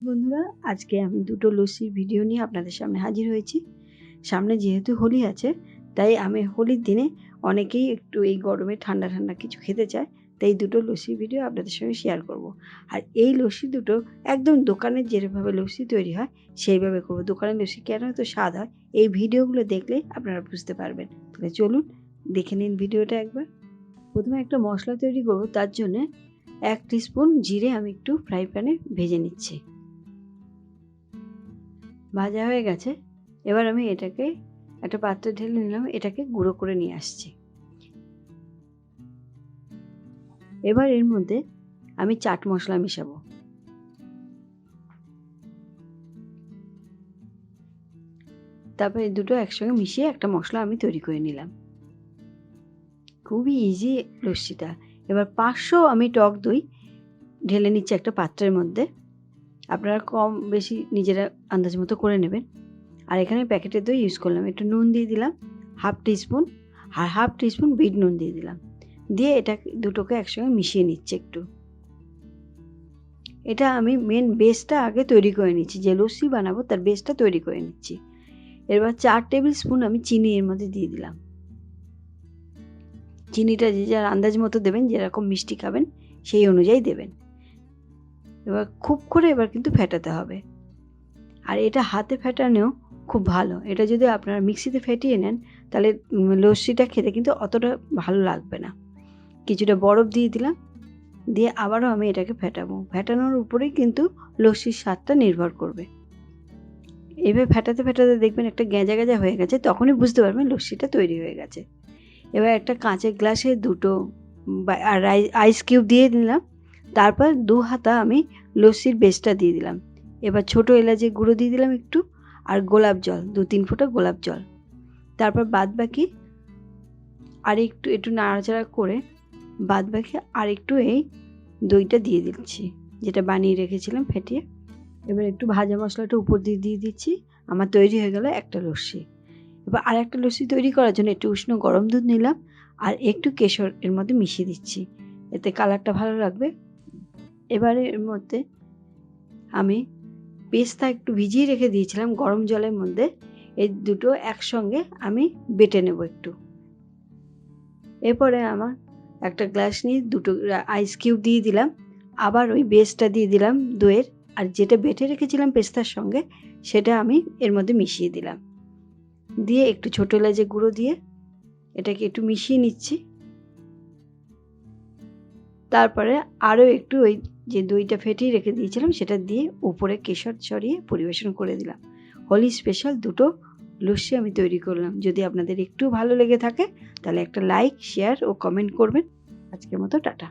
বন্ধুরা, আজকে আমি দুটো লস্যির ভিডিও নিয়ে আপনাদের সামনে হাজির হয়েছি। সামনে যেহেতু হোলি আছে, তাই আমি হোলির দিনে অনেকেই একটু এই গরমে ঠান্ডা ঠান্ডা কিছু খেতে চায়, তাই দুটো লস্যির ভিডিও আপনাদের সঙ্গে শেয়ার করব। আর এই লস্যি দুটো একদম দোকানের যেভাবে লস্যি তৈরি হয় সেইভাবে করব। দোকানের লস্যি কেন এত স্বাদ হয় এই ভিডিওগুলো দেখলেই আপনারা বুঝতে পারবেন। তাহলে চলুন দেখে নিন ভিডিওটা একবার। প্রথমে একটা মশলা তৈরি করব, তার জন্যে 1 টিস্পুন জিরে আমি একটু ফ্রাই প্যানে ভেজে নিচ্ছি। ভাজা হয়ে গেছে, এবার আমি এটাকে একটা পাত্রে ঢেলে নিলাম, এটাকে গুঁড়ো করে নিয়ে আসছি। এবার এর মধ্যে আমি চাট মশলা মেশাবো। তারপর এই দুটো একসঙ্গে মিশিয়ে একটা মশলা আমি তৈরি করে নিলাম। খুবই ইজি লস্যিটা। এবার 500 আমি টক দই ঢেলে নিচ্ছি একটা পাত্রের মধ্যে। আপনারা কম বেশি নিজেরা আন্দাজ মতো করে নেবেন। আর এখানে প্যাকেটের দই ইউজ করলাম। একটু নুন দিয়ে দিলাম 1/2 টিস্পুন, আর 1/2 টিস্পুন বিট নুন দিয়ে দিলাম। দিয়ে এটা দুটোকে একসঙ্গে মিশিয়ে নিচ্ছি একটু। এটা আমি মেন বেসটা আগে তৈরি করে নিচ্ছি, যে লস্যি বানাবো তার বেসটা তৈরি করে নিচ্ছি। এবার 4 টেবিল স্পুন আমি চিনি এর মধ্যে দিয়ে দিলাম। চিনিটা যে যার আন্দাজ মতো দেবেন, যেরকম মিষ্টি খাবেন সেই অনুযায়ী দেবেন। এবার খুব করে এবার কিন্তু ফেটাতে হবে। আর এটা হাতে ফেটানোও খুব ভালো। এটা যদি আপনারা মিক্সিতে ফেটিয়ে নেন তাহলে লস্যিটা খেতে কিন্তু অতটা ভালো লাগবে না। কিছুটা বরফ দিয়ে দিলাম, দিয়ে আবারও আমি এটাকে ফেটাবো। ফেটানোর উপরেই কিন্তু লস্যির স্বাদটা নির্ভর করবে। এভাবে ফেটাতে ফেটাতে দেখবেন একটা গেঁজা গেঁজা হয়ে গেছে, তখনই বুঝতে পারবেন লস্যিটা তৈরি হয়ে গেছে। এবার একটা কাঁচের গ্লাসে দুটো আর আইস কিউব দিয়ে দিলাম। তারপর 2 হাতা আমি লস্যির বেসটা দিয়ে দিলাম। এবার ছোটো এলাচের গুঁড়ো দিয়ে দিলাম একটু, আর গোলাপ জল 2-3 ফোঁটা গোলাপ জল। তারপর বাদবাকি আর একটু নাড়াচাড়া করে বাদবাকি আর একটু এই দইটা দিয়ে দিচ্ছি, যেটা বানিয়ে রেখেছিলাম ফেটিয়ে। এবার একটু ভাজা মশলাটা উপর দিয়ে দিচ্ছি। আমার তৈরি হয়ে গেল একটা লস্যি। এবার আর একটা লস্যি তৈরি করার জন্য একটু উষ্ণ গরম দুধ নিলাম, আর একটু কেশর এর মধ্যে মিশিয়ে দিচ্ছি, এতে কালারটা ভালো লাগবে। এবারে এর মধ্যে আমি পেস্তা একটু ভিজিয়ে রেখে দিয়েছিলাম গরম জলের মধ্যে, এই দুটো একসঙ্গে আমি বেটে নেব একটু। এরপরে আমার একটা গ্লাস নিয়ে দুটো আইস কিউব দিয়ে দিলাম, আবার ওই বেসটা দিয়ে দিলাম দইয়ের, আর যেটা বেটে রেখেছিলাম পেস্তার সঙ্গে সেটা আমি এর মধ্যে মিশিয়ে দিলাম। দিয়ে একটু ছোটো এলাচের গুঁড়ো দিয়ে এটাকে একটু মিশিয়ে নিচ্ছি। তারপরে আরও একটু ওই যে দইটা ফেটিয়ে রেখে দিয়েছিলাম সেটা দিয়ে উপরে কেশর ছড়িয়ে পরিবেশন করে দিলাম। হোলি স্পেশাল দুটো লস্যি আমি তৈরি করলাম। যদি আপনাদের একটু ভালো লেগে থাকে তাহলে একটা লাইক, শেয়ার ও কমেন্ট করবেন। আজকের মতো টাটা।